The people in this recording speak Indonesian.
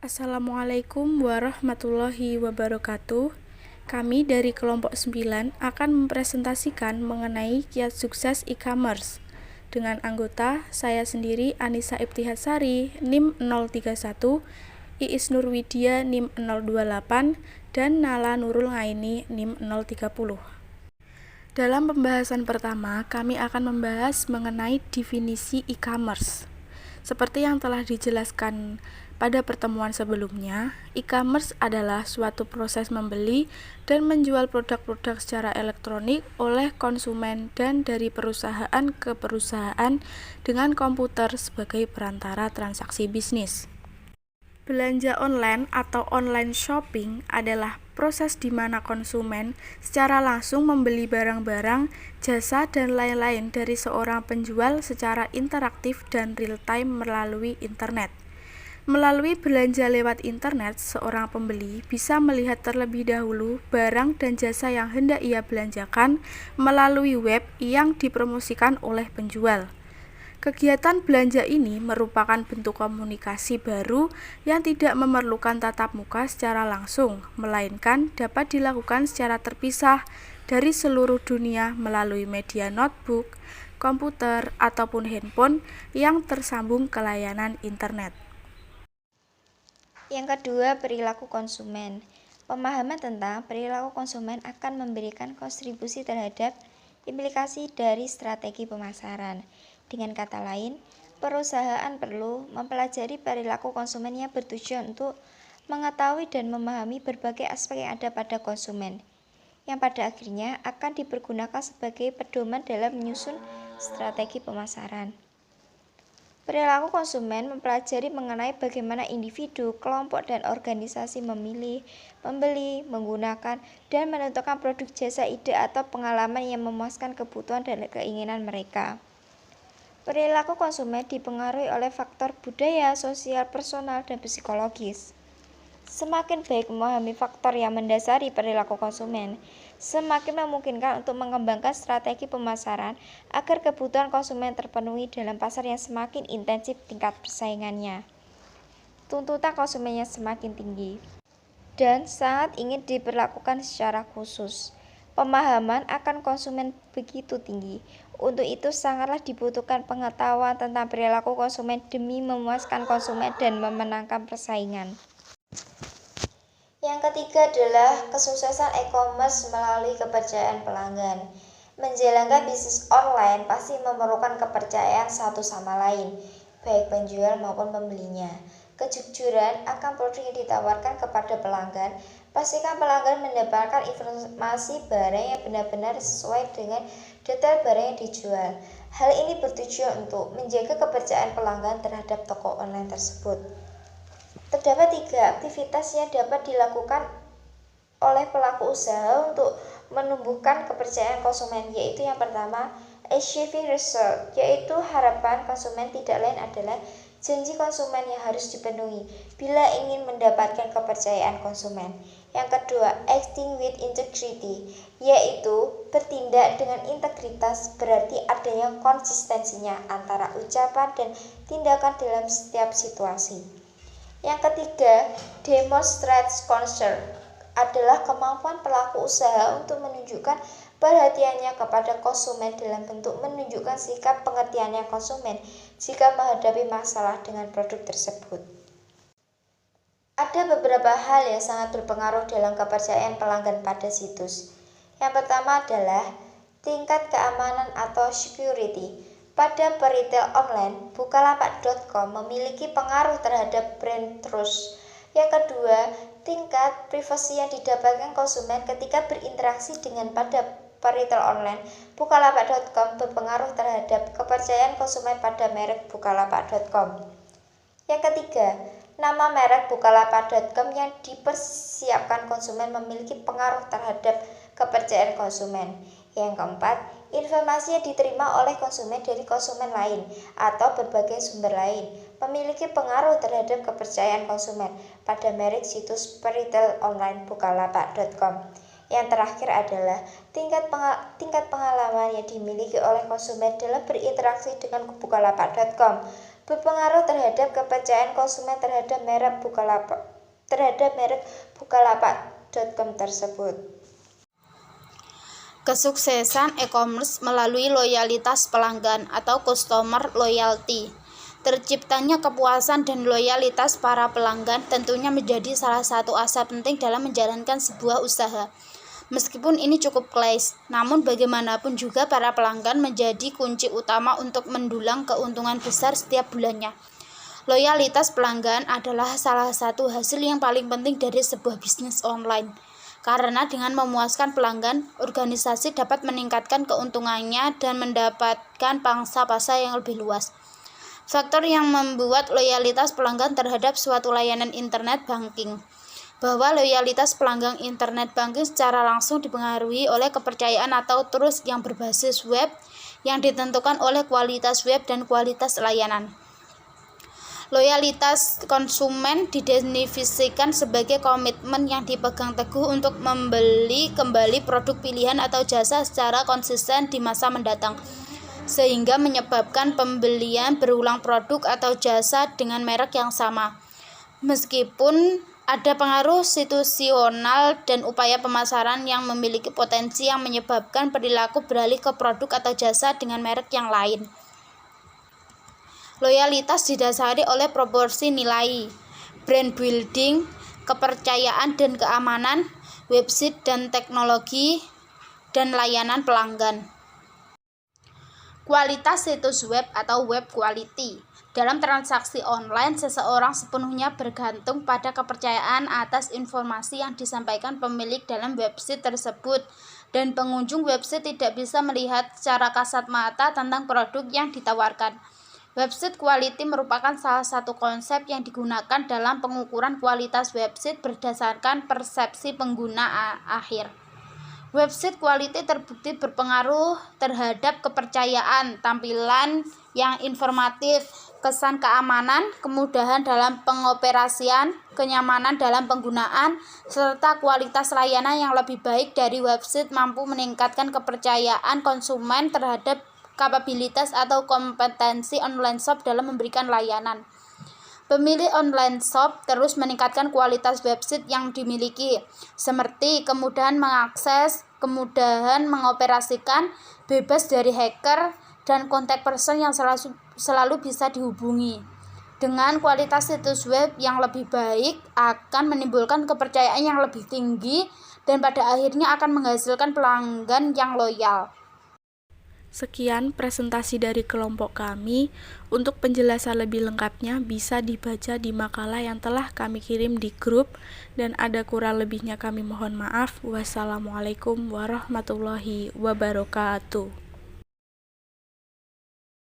Assalamualaikum warahmatullahi wabarakatuh. Kami dari kelompok 9 akan mempresentasikan mengenai kiat sukses e-commerce. Dengan anggota saya sendiri Anissa Ibtihatsari NIM 031, Iis Nurwidya NIM 028, dan Nala Nurul Ngaini NIM 030. Dalam pembahasan pertama, kami akan membahas mengenai definisi e-commerce. Seperti yang telah dijelaskan pada pertemuan sebelumnya, e-commerce adalah suatu proses membeli dan menjual produk-produk secara elektronik oleh konsumen dan dari perusahaan ke perusahaan dengan komputer sebagai perantara transaksi bisnis. Belanja online atau online shopping adalah proses di mana konsumen secara langsung membeli barang-barang, jasa, dan lain-lain dari seorang penjual secara interaktif dan real-time melalui internet. Melalui belanja lewat internet, seorang pembeli bisa melihat terlebih dahulu barang dan jasa yang hendak ia belanjakan melalui web yang dipromosikan oleh penjual. Kegiatan belanja ini merupakan bentuk komunikasi baru yang tidak memerlukan tatap muka secara langsung, melainkan dapat dilakukan secara terpisah dari seluruh dunia melalui media notebook, komputer, ataupun handphone yang tersambung ke layanan internet. Yang kedua, perilaku konsumen. Pemahaman tentang perilaku konsumen akan memberikan kontribusi terhadap implikasi dari strategi pemasaran. Dengan kata lain, perusahaan perlu mempelajari perilaku konsumen yang bertujuan untuk mengetahui dan memahami berbagai aspek yang ada pada konsumen, yang pada akhirnya akan dipergunakan sebagai pedoman dalam menyusun strategi pemasaran. Perilaku konsumen mempelajari mengenai bagaimana individu, kelompok, dan organisasi memilih, membeli, menggunakan, dan menentukan produk, jasa, ide, atau pengalaman yang memuaskan kebutuhan dan keinginan mereka. Perilaku konsumen dipengaruhi oleh faktor budaya, sosial, personal, dan psikologis. Semakin baik memahami faktor yang mendasari perilaku konsumen, semakin memungkinkan untuk mengembangkan strategi pemasaran agar kebutuhan konsumen terpenuhi dalam pasar yang semakin intensif tingkat persaingannya. Tuntutan konsumennya semakin tinggi dan sangat ingin diperlakukan secara khusus. Pemahaman akan konsumen begitu tinggi. Untuk itu sangatlah dibutuhkan pengetahuan tentang perilaku konsumen demi memuaskan konsumen dan memenangkan persaingan. Yang ketiga adalah kesuksesan e-commerce melalui kepercayaan pelanggan. Menjalankan bisnis online pasti memerlukan kepercayaan satu sama lain, baik penjual maupun pembelinya. Kejujuran akan produk yang ditawarkan kepada pelanggan. Pastikan pelanggan mendapatkan informasi barang yang benar-benar sesuai dengan detail barang yang dijual. Hal ini bertujuan untuk menjaga kepercayaan pelanggan terhadap toko online tersebut. Terdapat 3 aktivitas yang dapat dilakukan oleh pelaku usaha untuk menumbuhkan kepercayaan konsumen, yaitu yang pertama, achieving result, yaitu harapan konsumen tidak lain adalah janji konsumen yang harus dipenuhi bila ingin mendapatkan kepercayaan konsumen. Yang kedua, acting with integrity, yaitu bertindak dengan integritas, berarti adanya konsistensinya antara ucapan dan tindakan dalam setiap situasi. Yang ketiga, demonstrate concern, adalah kemampuan pelaku usaha untuk menunjukkan perhatiannya kepada konsumen dalam bentuk menunjukkan sikap pengertiannya konsumen jika menghadapi masalah dengan produk tersebut. Ada beberapa hal yang sangat berpengaruh dalam kepercayaan pelanggan pada situs. Yang pertama adalah tingkat keamanan atau security. Pada peritel online, Bukalapak.com memiliki pengaruh terhadap brand trust. Yang kedua, tingkat privasi yang didapatkan konsumen ketika berinteraksi dengan pada peritel online, Bukalapak.com berpengaruh terhadap kepercayaan konsumen pada merek Bukalapak.com. Yang ketiga, nama merek Bukalapak.com yang dipersiapkan konsumen memiliki pengaruh terhadap kepercayaan konsumen. Yang keempat, informasi yang diterima oleh konsumen dari konsumen lain atau berbagai sumber lain memiliki pengaruh terhadap kepercayaan konsumen pada merek situs peritel online Bukalapak.com. Yang terakhir adalah tingkat pengalaman yang dimiliki oleh konsumen dalam berinteraksi dengan Bukalapak.com. berpengaruh terhadap kepercayaan konsumen terhadap merek Bukalapak.com tersebut. Kesuksesan e-commerce melalui loyalitas pelanggan atau customer loyalty. Terciptanya kepuasan dan loyalitas para pelanggan tentunya menjadi salah satu aspek penting dalam menjalankan sebuah usaha. Meskipun ini cukup klise, namun bagaimanapun juga para pelanggan menjadi kunci utama untuk mendulang keuntungan besar setiap bulannya. Loyalitas pelanggan adalah salah satu hasil yang paling penting dari sebuah bisnis online. Karena dengan memuaskan pelanggan, organisasi dapat meningkatkan keuntungannya dan mendapatkan pangsa pasar yang lebih luas. Faktor yang membuat loyalitas pelanggan terhadap suatu layanan internet banking. Bahwa loyalitas pelanggan internet banking secara langsung dipengaruhi oleh kepercayaan atau trust yang berbasis web yang ditentukan oleh kualitas web dan kualitas layanan. Loyalitas konsumen didefinisikan sebagai komitmen yang dipegang teguh untuk membeli kembali produk pilihan atau jasa secara konsisten di masa mendatang, sehingga menyebabkan pembelian berulang produk atau jasa dengan merek yang sama. Meskipun ada pengaruh situasional dan upaya pemasaran yang memiliki potensi yang menyebabkan perilaku beralih ke produk atau jasa dengan merek yang lain. Loyalitas didasari oleh proporsi nilai, brand building, kepercayaan dan keamanan, website dan teknologi, dan layanan pelanggan. Kualitas situs web atau web quality. Dalam transaksi online, seseorang sepenuhnya bergantung pada kepercayaan atas informasi yang disampaikan pemilik dalam website tersebut, dan pengunjung website tidak bisa melihat secara kasat mata tentang produk yang ditawarkan. Website quality merupakan salah satu konsep yang digunakan dalam pengukuran kualitas website berdasarkan persepsi pengguna akhir. Website quality terbukti berpengaruh terhadap kepercayaan, tampilan yang informatif, kesan keamanan, kemudahan dalam pengoperasian, kenyamanan dalam penggunaan, serta kualitas layanan yang lebih baik dari website mampu meningkatkan kepercayaan konsumen terhadap kapabilitas atau kompetensi online shop dalam memberikan layanan. Pemilik online shop terus meningkatkan kualitas website yang dimiliki, seperti kemudahan mengakses, kemudahan mengoperasikan, bebas dari hacker, dan kontak person yang selalu bisa dihubungi. Dengan kualitas situs web yang lebih baik akan menimbulkan kepercayaan yang lebih tinggi dan pada akhirnya akan menghasilkan pelanggan yang loyal. Sekian presentasi dari kelompok kami. Untuk penjelasan lebih lengkapnya bisa dibaca di makalah yang telah kami kirim di grup, dan ada kurang lebihnya kami mohon maaf. Wassalamualaikum warahmatullahi wabarakatuh.